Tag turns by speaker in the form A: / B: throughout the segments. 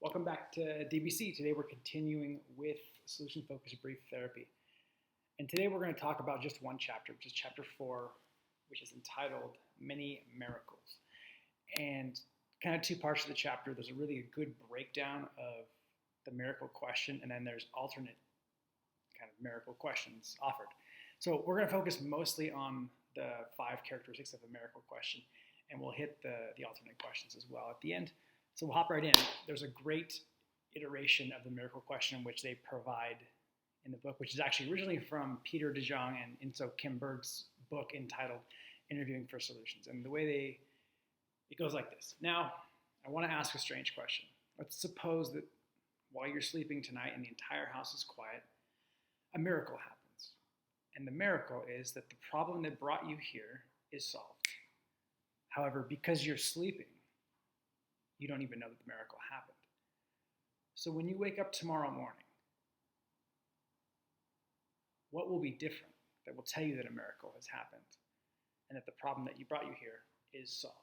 A: Welcome back to DBC. Today we're continuing with solution-focused brief therapy. And today we're going to talk about just one chapter, which is chapter 4, which is entitled Many Miracles. And kind of two parts of the chapter. There's a really good breakdown of the miracle question, and then there's alternate kind of miracle questions offered. So we're going to focus mostly on the 5 characteristics of a miracle question, and we'll hit the alternate questions as well at the end. So we'll hop right in. There's a great iteration of the miracle question which they provide in the book, which is actually originally from Peter DeJong and Inso Berg's book entitled Interviewing for Solutions. And the way it goes like this. Now, I want to ask a strange question. Let's suppose that while you're sleeping tonight and the entire house is quiet, a miracle happens. And the miracle is that the problem that brought you here is solved. However, because you're sleeping, you don't even know that the miracle happened. So when you wake up tomorrow morning, what will be different that will tell you that a miracle has happened and that the problem that brought you here is solved?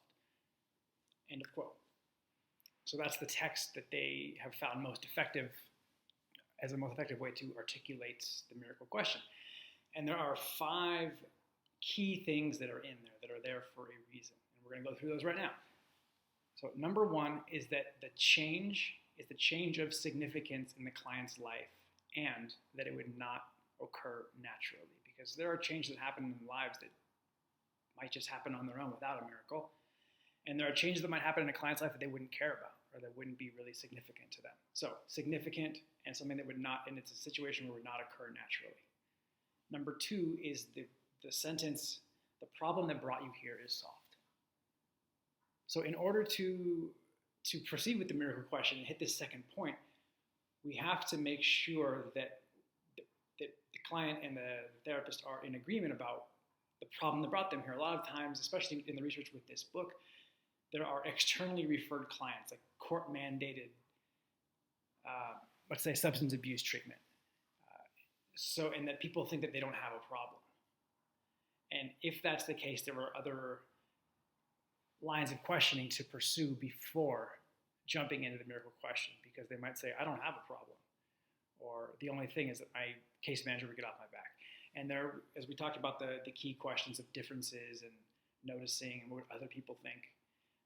A: End of quote. So that's the text that they have found most effective as a most effective way to articulate the miracle question. And there are 5 key things that are in there that are there for a reason. And we're going to go through those right now. So number 1 is that the change is the change of significance in the client's life and that it would not occur naturally, because there are changes that happen in lives that might just happen on their own without a miracle. And there are changes that might happen in a client's life that they wouldn't care about or that wouldn't be really significant to them. So significant and something that would not, and it's a situation where it would not occur naturally. Number 2 is the sentence, the problem that brought you here is solved. So in order to proceed with the miracle question and hit this second point, we have to make sure that the client and the therapist are in agreement about the problem that brought them here. A lot of times, especially in the research with this book, there are externally referred clients, like court-mandated, let's say, substance abuse treatment. And that people think that they don't have a problem. And if that's the case, there are other lines of questioning to pursue before jumping into the miracle question, because they might say, I don't have a problem, or the only thing is that my case manager would get off my back. And there, as we talked about the key questions of differences and noticing and what other people think,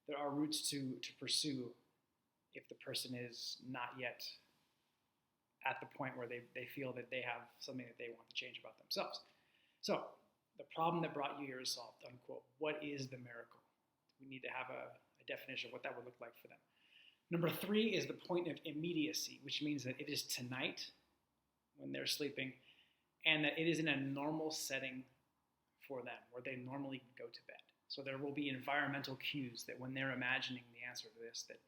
A: there are routes to pursue if the person is not yet at the point where they feel that they have something that they want to change about themselves. So the problem that brought you here is solved, unquote. What is the miracle? We need to have a definition of what that would look like for them. Number 3 is the point of immediacy, which means that it is tonight when they're sleeping and that it is in a normal setting for them where they normally go to bed. So there will be environmental cues that when they're imagining the answer to this, that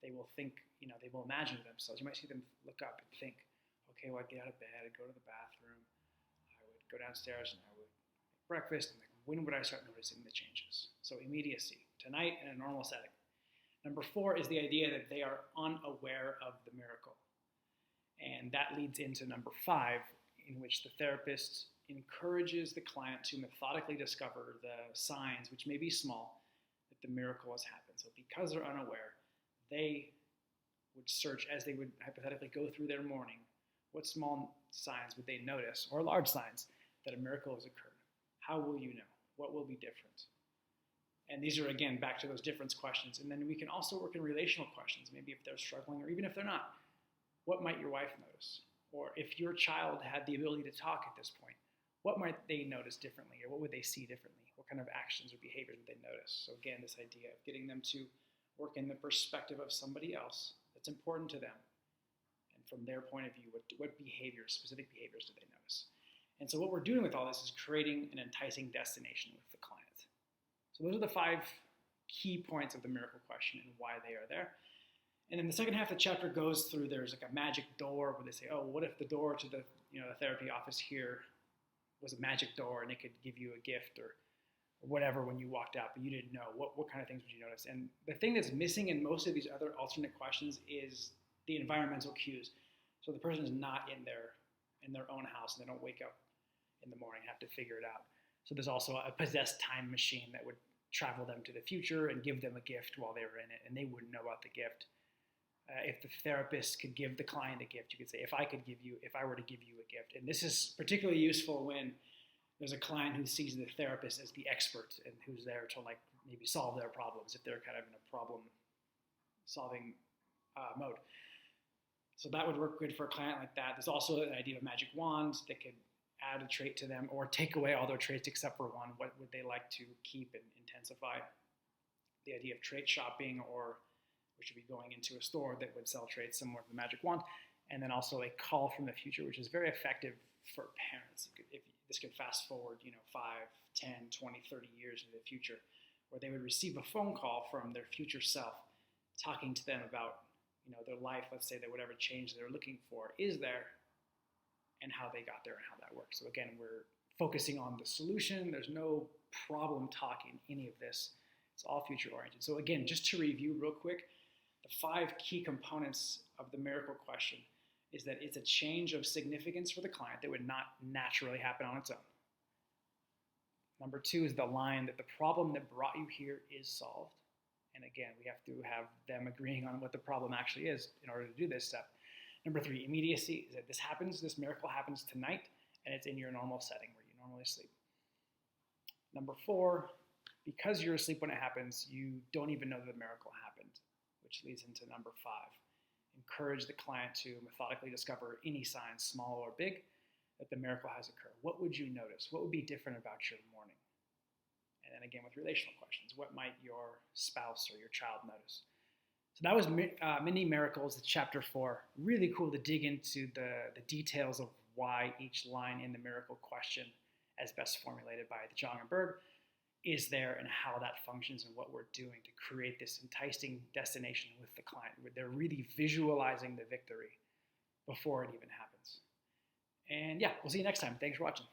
A: they will think, they will imagine to themselves. You might see them look up and think, okay, well, I'd get out of bed, I'd go to the bathroom, I would go downstairs and I would make breakfast, and when would I start noticing the changes? So immediacy, tonight in a normal setting. Number 4 is the idea that they are unaware of the miracle. And that leads into number 5, in which the therapist encourages the client to methodically discover the signs, which may be small, that the miracle has happened. So because they're unaware, they would search, as they would hypothetically go through their morning, what small signs would they notice, or large signs, that a miracle has occurred. How will you know? What will be different? And these are, again, back to those difference questions. And then we can also work in relational questions. Maybe if they're struggling, or even if they're not, what might your wife notice? Or if your child had the ability to talk at this point, what might they notice differently? Or what would they see differently? What kind of actions or behaviors would they notice? So again, this idea of getting them to work in the perspective of somebody else that's important to them. And from their point of view, what behaviors, specific behaviors do they notice? And so what we're doing with all this is creating an enticing destination with the client. So those are the 5 key points of the miracle question and why they are there. And then the second half of the chapter goes through, there's like a magic door where they say, oh, what if the door to the therapy office here was a magic door and it could give you a gift or whatever when you walked out, but you didn't know. What kind of things would you notice? And the thing that's missing in most of these other alternate questions is the environmental cues. So the person is not in their own house and they don't wake up in the morning, have to figure it out. So there's also a possessed time machine that would travel them to the future and give them a gift while they were in it, and they wouldn't know about the gift. If the therapist could give the client a gift, you could say, if I were to give you a gift. And this is particularly useful when there's a client who sees the therapist as the expert and who's there to like maybe solve their problems if they're kind of in a problem solving mode. So that would work good for a client like that. There's also an idea of magic wands that could add a trait to them or take away all their traits except for one. What would they like to keep and intensify? The idea of trait shopping, or we should be going into a store that would sell traits similar to the magic wand. And then also a call from the future, which is very effective for parents. If this could fast forward, 5, 10, 20, 30 years into the future, where they would receive a phone call from their future self talking to them about their life, let's say that whatever change they're looking for is there, and how they got there and how that works. So again, we're focusing on the solution. There's no problem talk in any of this. It's all future oriented. So again, just to review real quick, the 5 key components of the miracle question is that it's a change of significance for the client that would not naturally happen on its own. Number 2 is the line that the problem that brought you here is solved. And again, we have to have them agreeing on what the problem actually is in order to do this step. Number 3, immediacy is that this miracle happens tonight, and it's in your normal setting where you normally sleep. Number 4, because you're asleep when it happens, you don't even know the miracle happened, which leads into number 5. Encourage the client to methodically discover any signs, small or big, that the miracle has occurred. What would you notice? What would be different about your morning? And then again, with relational questions, what might your spouse or your child notice? So that was Mini Miracles, Chapter 4. Really cool to dig into the details of why each line in the miracle question, as best formulated by DeJong and Berg, is there and how that functions and what we're doing to create this enticing destination with the client. They're really visualizing the victory before it even happens. And yeah, we'll see you next time. Thanks for watching.